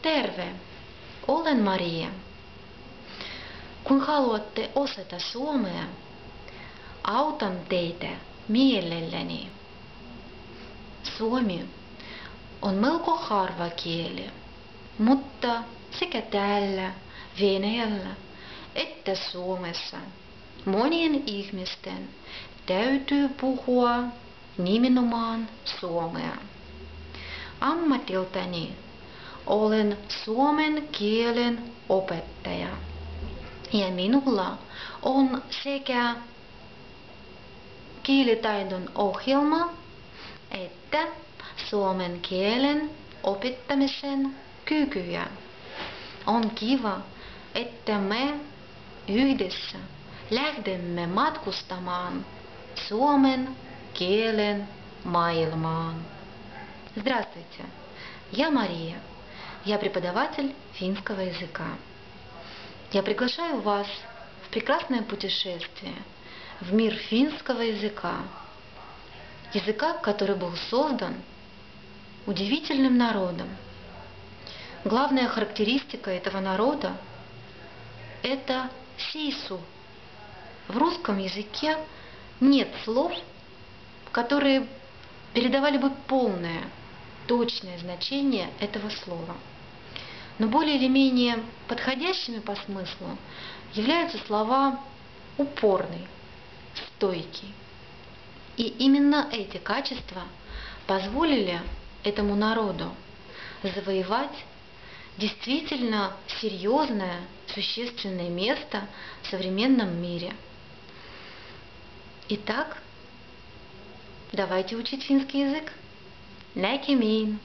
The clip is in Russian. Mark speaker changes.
Speaker 1: Terve! Olen Maria. Kun haluatte osata suomea, autan teitä mielelläni. Suomi on melko harva kieli, mutta sekä täällä Venäjällä että Suomessa monien ihmisten täytyy puhua nimenomaan suomea. Ammatiltani olen suomen kielen opettaja ja minulla on sekä kielitaidon ohjelma että suomen kielen opettamisen kykyjä. On kiva, että me yhdessä lähdemme matkustamaan suomen kielen maailmaan. Здравствуйте, я Мария, я преподаватель финского языка. Я приглашаю вас в прекрасное путешествие в мир финского языка, который был создан удивительным народом. Главная характеристика этого народа – это сису. В русском языке нет слов, которые передавали бы полное, точное значение этого слова. Но более или менее подходящими по смыслу являются слова упорный, стойкий. И именно эти качества позволили этому народу завоевать действительно серьезное, существенное место в современном мире. Итак, давайте учить финский язык. Näkemiin!